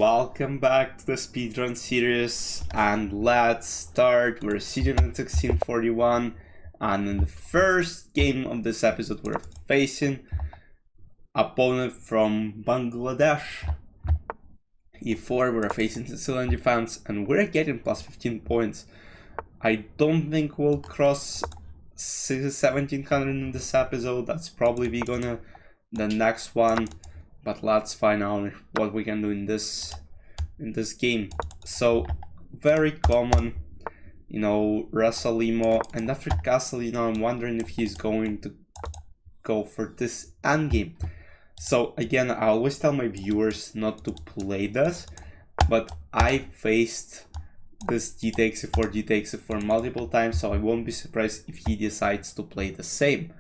Welcome back to the Speedrun series, and let's start. We're sitting in 1641, and in the first game of this episode we're facing opponent from Bangladesh. E4, we're facing Sicilian defense, and we're getting plus 15 points. I don't think we'll cross 1700 in this episode. That's probably the next one. But let's find out what we can do in this game. So very common, Rasalimo, and after castle, I'm wondering if he's going to go for this endgame. So again, I always tell my viewers not to play this, but I faced this d takes e4 multiple times, so I won't be surprised if he decides to play the same.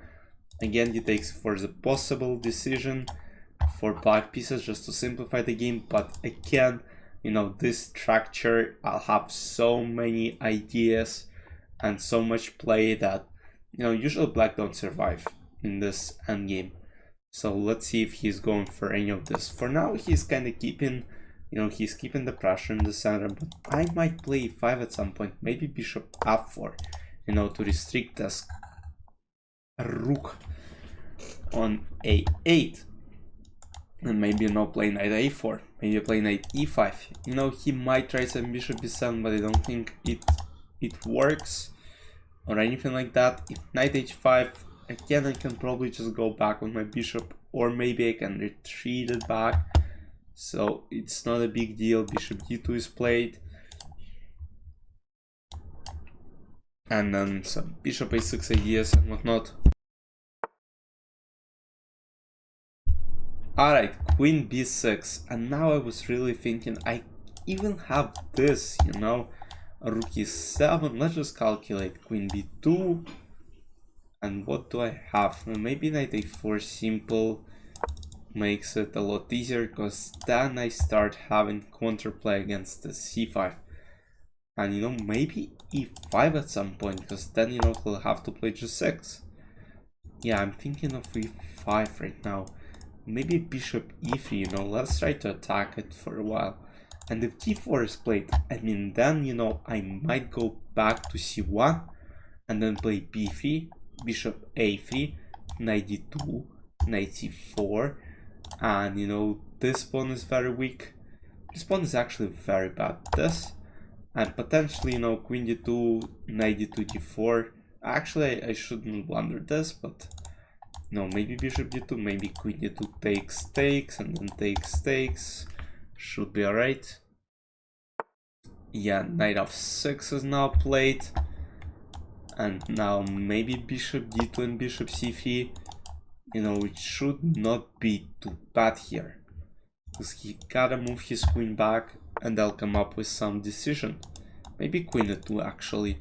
Again, d takes e4 is a possible decision for black pieces just to simplify the game, but again, this structure, I'll have so many ideas and so much play that usually black don't survive in this endgame. So let's see if he's going for any of this. For now, he's kind of keeping he's keeping the pressure in the center, but I might play e5 at some point, maybe bishop f4, to restrict this rook on a8. And maybe play knight a4, maybe play knight e5. He might try some bishop b7, but I don't think it works or anything like that. If knight h5, again, I can probably just go back with my bishop, or maybe I can retreat it back. So it's not a big deal. Bishop d2 is played. And then some bishop a6 ideas and whatnot. Alright, queen b6, and now I was really thinking I even have this, rook e7. Let's just calculate queen b2, and what do I have? Maybe knight a4 simple makes it a lot easier, because then I start having counterplay against the c5, and maybe e5 at some point, because then he'll have to play g6. Yeah, I'm thinking of e5 right now. Maybe bishop e3, let's try to attack it for a while. And if d4 is played, then, I might go back to c1 and then play b3, bishop a3, knight d2, knight c4, and, this pawn is very weak. This pawn is actually very bad. This, and potentially, queen d2, knight d2, d4. Actually, I shouldn't blunder this, but maybe bishop d2, maybe queen d2 takes, and then takes, should be alright. Yeah, knight f6 is now played, and now maybe bishop d2 and bishop c3. It should not be too bad here, because he gotta move his queen back, and I'll come up with some decision. Maybe queen d2 actually,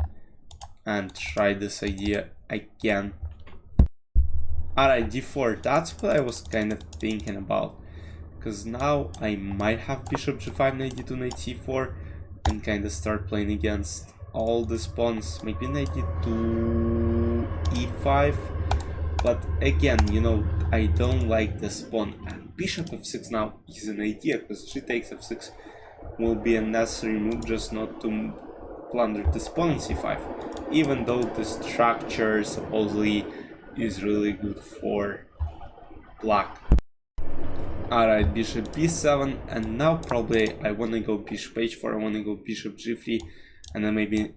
and try this idea again. Alright, d4, that's what I was kind of thinking about, because now I might have bishop g5, knight d2, knight c4, and kind of start playing against all these pawns. Maybe knight d2, e5, but again, I don't like this pawn, and bishop f6 now is an idea, because g takes f6 will be a necessary move just not to plunder this pawn in c5, even though the structure supposedly is really good for black. Alright, bishop b7, and now probably I want to go bishop h4, I want to go bishop g3, and then maybe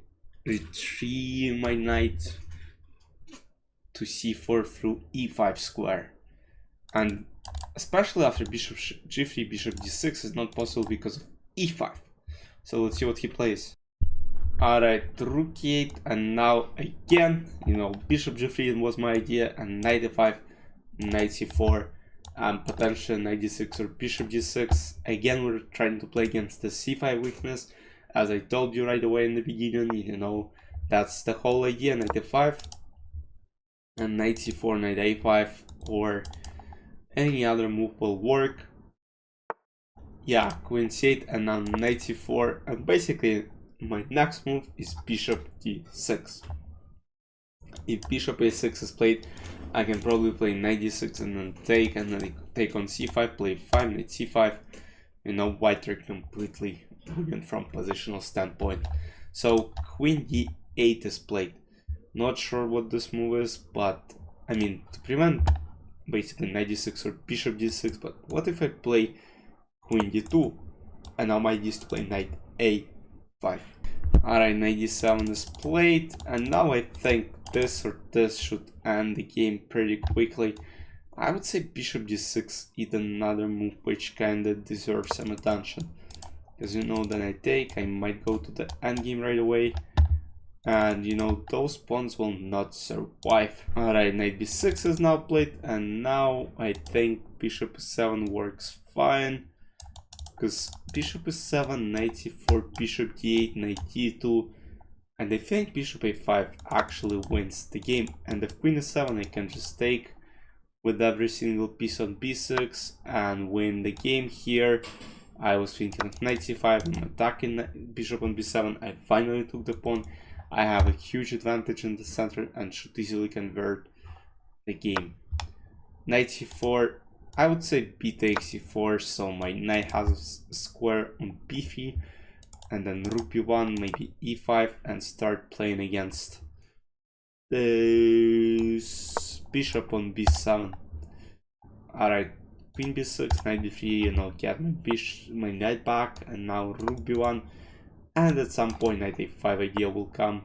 retrieve my knight to c4 through e5 square. And especially after bishop g3, bishop d6 is not possible because of e5. So let's see what he plays. Alright, rook e8, and now again, bishop g3 was my idea, and knight e5, knight c4, and potentially knight d6 or bishop d6. Again, we're trying to play against the c5 weakness. As I told you right away in the beginning, that's the whole idea. Knight e5, and knight c4, knight a5, or any other move will work. Yeah, queen c8, and now knight c4, and basically my next move is bishop d6. If bishop a6 is played, I can probably play knight d6 and then take on c5, play 5, knight c5, You know, white are completely dominant from positional standpoint. So queen d8 is played. Not sure what this move is, but I mean, to prevent basically knight d6 or bishop d6, but what if I play queen d2 and now my idea is to play knight a5. Alright, knight d7 is played, and now I think this or this should end the game pretty quickly. I would say bishop d6 is another move which kinda deserves some attention. Because you know, then I take, I might go to the endgame right away. And you know, those pawns will not survive. Alright, knight b6 is now played, and now I think bishop e7 works fine. Because bishop e7, knight e4, bishop d8, knight d2, and I think bishop a5 actually wins the game. And if queen e7 I can just take with every single piece on b6 and win the game here. I was thinking of knight c5 and attacking bishop on b7. I finally took the pawn. I have a huge advantage in the center and should easily convert the game. Knight c4, I would say b takes c4, so my knight has a square on b3, and then rook b1, maybe e5, and start playing against the bishop on b7. Alright, queen b6, knight b3, and I'll get my knight back, and now rook b1, and at some point knight a5 idea will come.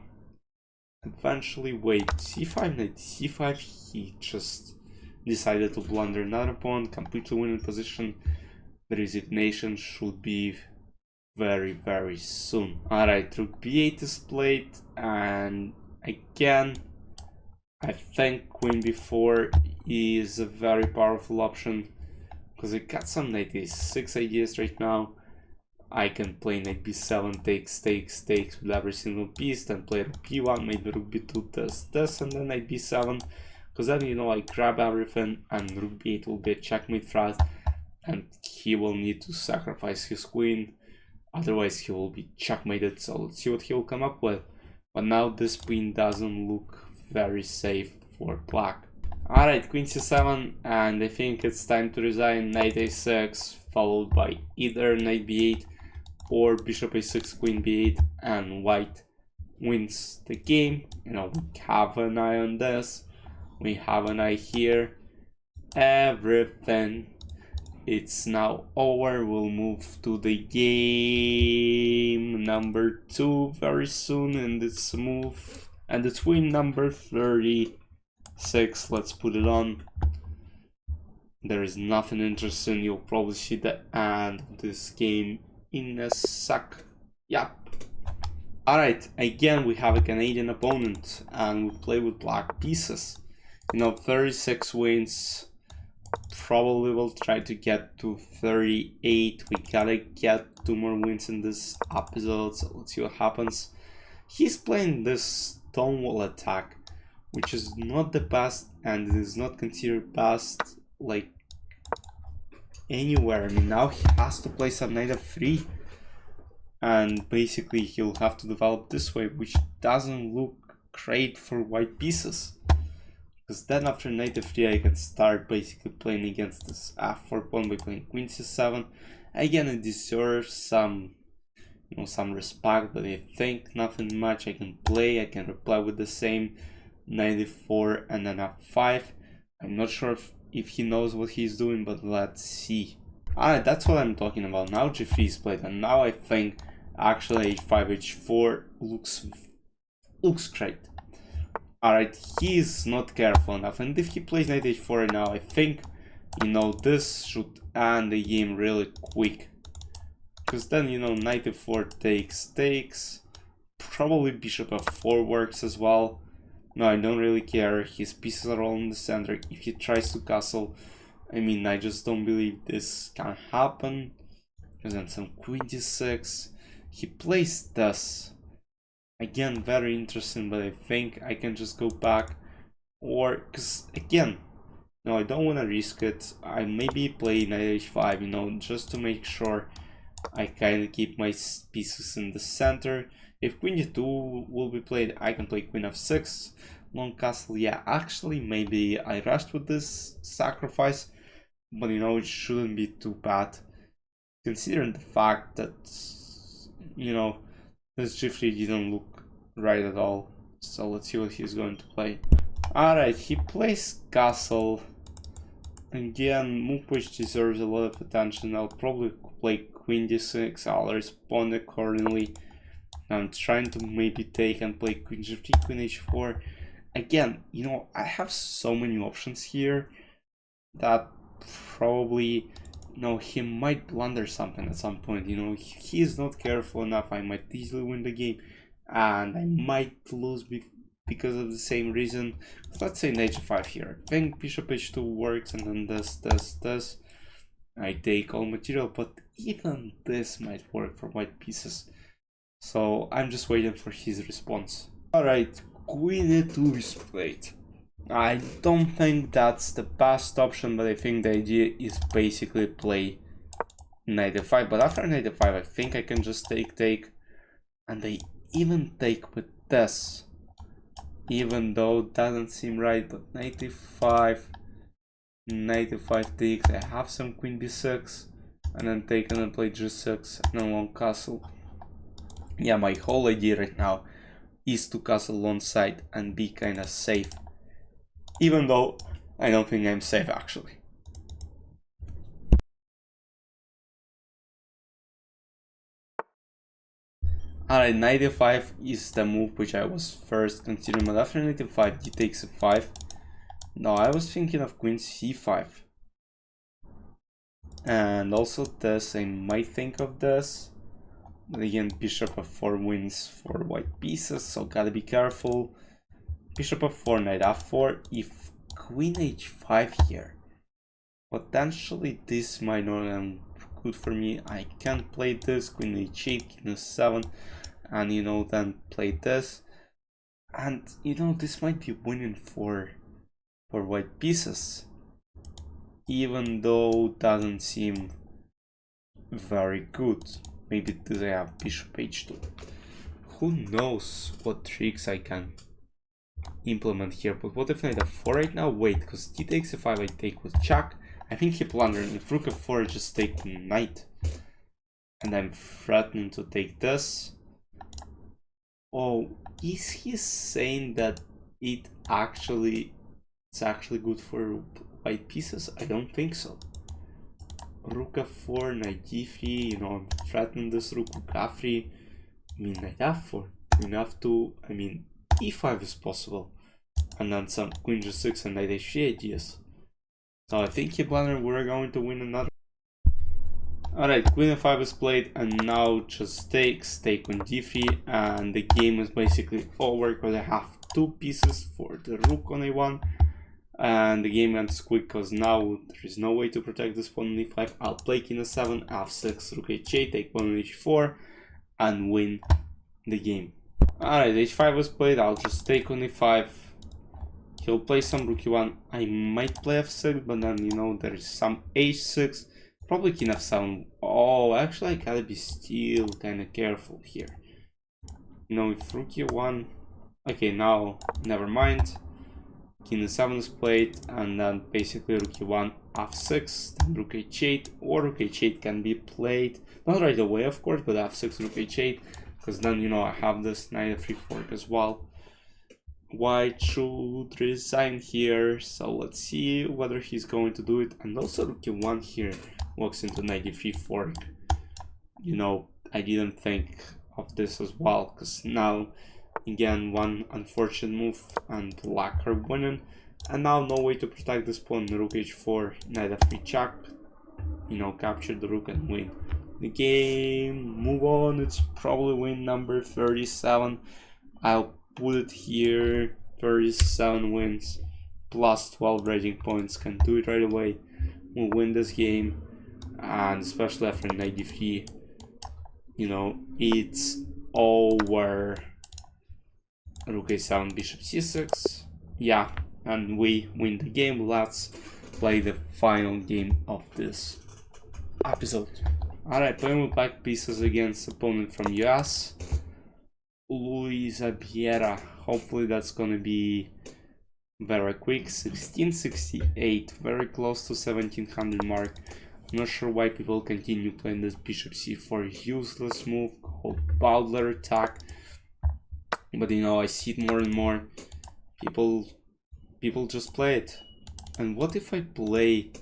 Eventually, wait, c5, knight c5, he just decided to blunder another pawn, completely winning position. The resignation should be very, very soon. Alright, rook b8 is played, and again, I think queen b4 is a very powerful option, because I got some knight a6 ideas right now. I can play knight b7, takes with every single piece, then play rook b1, maybe rook b2 does this, and then knight b7, because then, you know, I grab everything, and rook b8 will be a checkmate threat, and he will need to sacrifice his queen, otherwise he will be checkmated. So let's see what he will come up with. But now this queen doesn't look very safe for black. Alright, queen c7, and I think it's time to resign. Knight a6, followed by either knight b8 or bishop a6, queen b8, and white wins the game. You know, we have an eye on this, we have an eye here, everything. It's now over. We'll move to the game number 2 very soon, and it's move, and it's win number 36. Let's put it on. There is nothing interesting. You'll probably see the end of this game in a sec. Yep. Alright, again we have a Canadian opponent and we play with black pieces. You know, 36 wins. Probably will try to get to 38. We gotta get 2 more wins in this episode, so let's see what happens. He's playing this Stonewall attack, which is not the best, and it is not considered best like anywhere. I mean, now he has to play some knight f3, and basically he'll have to develop this way, which doesn't look great for white pieces. Because then after knight f3 I can start basically playing against this f4 pawn by playing queen c7. Again, it deserves some, you know, some respect, but I think nothing much I can play. I can reply with the same knight e4 and then f5. I'm not sure if he knows what he's doing, but let's see. Alright, that's what I'm talking about. Now g3 is played, and now I think actually h5, h4 looks great. Alright, he is not careful enough, and if he plays knight h4 now, I think, you know, this should end the game really quick. Because then, you know, knight f4 takes, probably bishop f4 works as well. No, I don't really care, his pieces are all in the center. If he tries to castle, I mean, I just don't believe this can happen. Because then some queen d6, he plays this. Again, very interesting, but I think I can just go back, or, because again, no, I don't want to risk it. I maybe play knight h5, you know, just to make sure I kind of keep my pieces in the center. If queen d2 will be played, I can play queen f6, long castle. Yeah, actually, maybe I rushed with this sacrifice, but you know, it shouldn't be too bad. considering the fact that, you know, this g3 didn't look right at all. So let's see what he's going to play. Alright, he plays castle. Again, move which deserves a lot of attention. I'll probably play queen d6, I'll respond accordingly. I'm trying to maybe take and play queen g3, queen h4. Again, you know, I have so many options here that probably, you know, he might blunder something at some point. You know, he is not careful enough. I might easily win the game, and I might lose because of the same reason. Let's say knight g5 here. I think bishop h2 works, and then this. I take all material, but even this might work for white pieces. So I'm just waiting for his response. Alright, queen e2 is played. I don't think that's the best option, but I think the idea is basically play knight e5. But after knight e5, I think I can just take, and I even take with this, even though it doesn't seem right. But knight e5 takes. I have some queen b6, and then take and then play g6 and then long castle. Yeah, my whole idea right now is to castle one side and be kind of safe. Even though I don't think I'm safe actually. Alright, knight e5 is the move which I was first considering, but after knight e5, d takes e5. No, I was thinking of queen c5. And also this, I might think of this. But again, bishop f4 wins for white pieces, so gotta be careful. Bishop f4, knight f4, if queen h5 here. Potentially this might not end good for me. I can play this, queen h8, king f7, and you know, then play this. And you know, this might be winning for white pieces. Even though it doesn't seem very good. Maybe do they have bishop h2? Who knows what tricks I can implement here. But what if knight f4 right now? Wait, because d takes f5 I take with check. I think he blundered. If rook f4 I just take knight. And I'm threatening to take this. Oh, is he saying that it's actually good for white pieces? I don't think so. Rook f4, knight d3, you know, I'm threatening this rook f3. I mean, knight f4, queen f2, I mean, e5 is possible. And then some queen g6 and knight h3 ideas. So I think he blundered, we're going to win another. Alright, queen f5 is played, and now just take queen d3, and the game is basically over because I have two pieces for the rook on a1. And the game ends quick because now there is no way to protect this pawn on e5. I'll play king f7, f6, rook h8, take pawn on h4, and win the game. Alright, h5 was played, I'll just take on e5. He'll play some rook e1. I might play f6, but then, you know, there is some h6. Probably king f7. Oh, actually I gotta be still kind of careful here. You know, if rook e1... Okay, now, never mind. King e7 is played, and then basically rook e1, f6, then rook h8, or rook h8 can be played, not right away of course, but f6, rook h8, because then, you know, I have this knight f3 fork as well. White should resign here, so let's see whether he's going to do it. And also rook e1 here walks into knight d3 fork. You know, I didn't think of this as well, because now again, one unfortunate move and black are winning. And now no way to protect this pawn. Rook h4, knight f3 check. You know, capture the rook and win the game. Move on. It's probably win number 37. I'll put it here. 37 wins plus 12 rating points. Can do it right away. We'll win this game. And especially after knight d3, you know, it's over. Rook a7, bishop c6. Yeah, and we win the game. Let's play the final game of this episode. Alright, playing with black pieces against opponent from US, Luisa Vieira. Hopefully that's gonna be very quick. 1668, very close to 1700 mark. Not sure why people continue playing this bishop c4 useless move called Bowdler attack, but you know, I see it more and more. People just play it. And what if I play...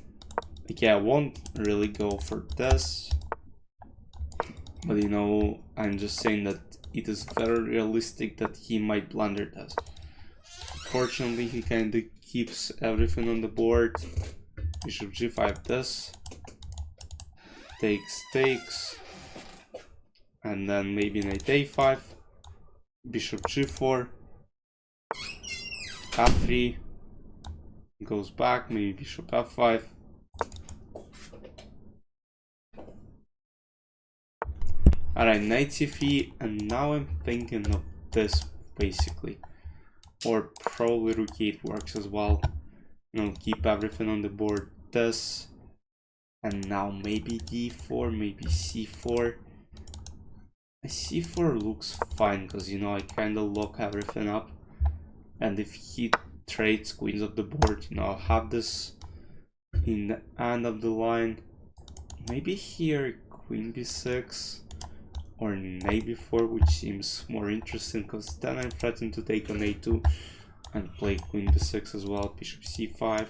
Okay, I won't really go for this, but you know, I'm just saying that it is very realistic that he might blunder this. Fortunately, he kinda keeps everything on the board. Bishop g5 this. Takes. And then maybe knight a5. Bishop g4. f3. Goes back, maybe bishop f5. Alright, knight c3, and now I'm thinking of this basically. Or probably rook 8 works as well. You know, keep everything on the board. This. And now maybe d4, maybe c4. c4 looks fine, because you know, I kinda lock everything up. And if he trades queens of the board, you know, I'll have this in the end of the line. Maybe here queen b6 or knight b4, which seems more interesting, because then I'm threatening to take on a2 and play queen b6 as well. Bishop c5.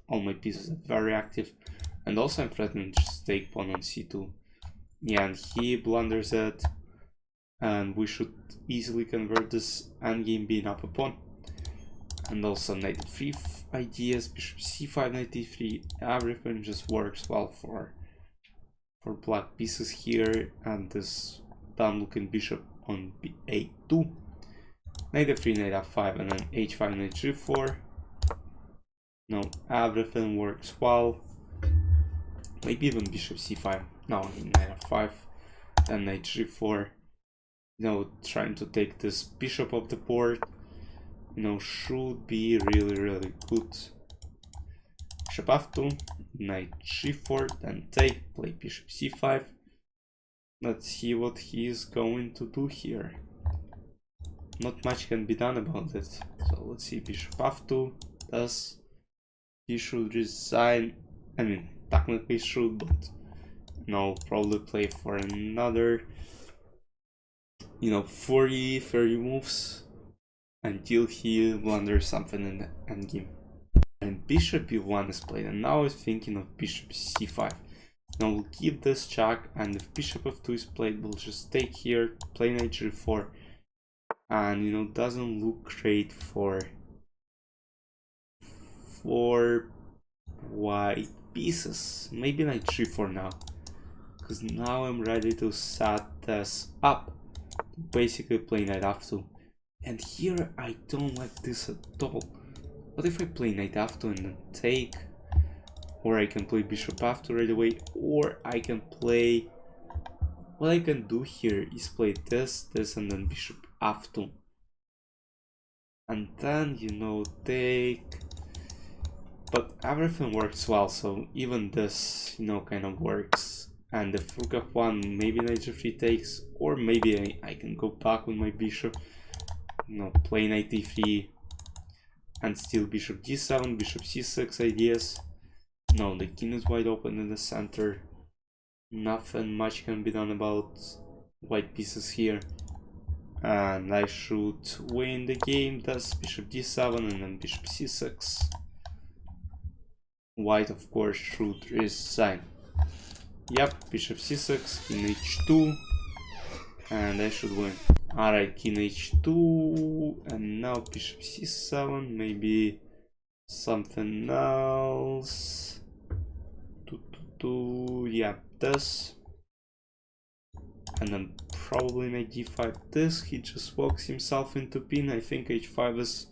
All my pieces are very active, and also I'm threatening to just take pawn on c2. Yeah, and he blunders it, and we should easily convert this endgame being up a pawn. And also knight d3 ideas, bishop c5, knight d3, everything just works well for black pieces here. And this dumb looking bishop on a2, knight f3, knight f5, and then h5, knight g4. No, everything works well. Maybe even bishop c5, no, knight f5, then knight g4. You know, trying to take this bishop off the board, you know, should be really good. Bishop f2, knight g4, then take, play bishop c5. Let's see what he is going to do here. Not much can be done about it. So let's see, bishop f2, thus he should resign. I mean, technically should, but no, probably play for another, you know, 30 moves until he blunders something in the endgame. And bishop b1 is played, and now I'm thinking of bishop c5. Now we'll keep this check, and if bishop f2 is played, we'll just take here, play knight g4, and you know, doesn't look great for white pieces. Maybe knight g4 now, because now I'm ready to set this up, basically play knight f2. And here I don't like this at all. What if I play knight f2 and then take? Or I can play bishop f2 right away, or I can play... What I can do here is play this, and then bishop f2. And then, you know, take... But everything works well, so even this, you know, kind of works. And if rook f1, maybe knight g3 takes, or maybe I can go back with my bishop. You know, play knight d3 and steal bishop d7, bishop c6 ideas. No, the king is wide open in the center. Nothing much can be done about white pieces here. And I should win the game. That's bishop d7 and then bishop c6. White, of course, should resign. Yep, bishop c6, king h2, and I should win. Alright, king h2, and now bishop c7, maybe something else. Yeah, this. And then probably knight d5 this. He just walks himself into pin. I think h5 is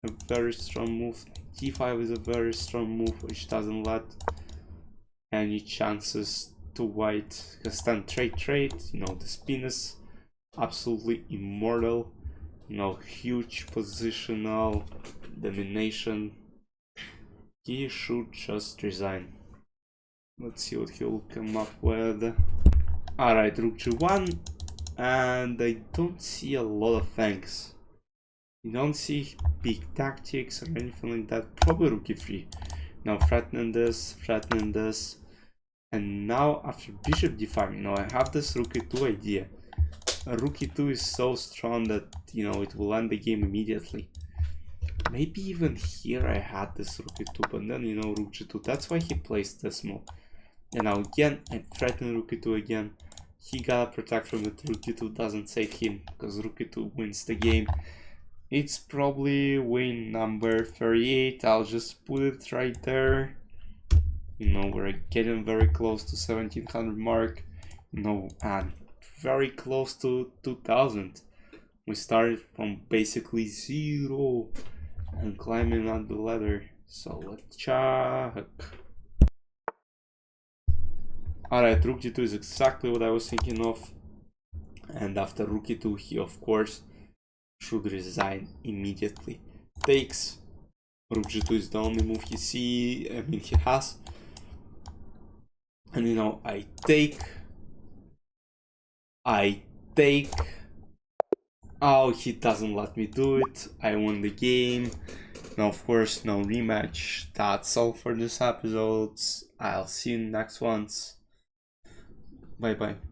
a very strong move. d5 is a very strong move, which doesn't let any chances to white. Because then trade, you know, the spin is absolutely immortal. You know, huge positional domination. He should just resign. Let's see what he'll come up with. Alright, rook g1, and I don't see a lot of things. You don't see big tactics or anything like that. Probably rook e3. Now threatening this, And now after bishop d5, you know, I have this rook e2 idea. Rook e2 is so strong that, you know, it will end the game immediately. Maybe even here I had this rook e2, but then, you know, rook g2. That's why he plays this move. And now again, I threaten rook e2 again. He gotta protect from it. Rook e2 doesn't save him, because rook e2 wins the game. It's probably win number 38. I'll just put it right there. You know, we're getting very close to 1700 mark. You know, and very close to 2000. We started from basically 0 and climbing on the ladder. So let's check. Alright, rook g2 is exactly what I was thinking of. And after rook e2, he of course should resign immediately. Takes. Rook g2 is the only move he has. And you know, I take. Oh, he doesn't let me do it. I won the game. Now, of course, no rematch. That's all for this episode. I'll see you in the next ones. Bye bye.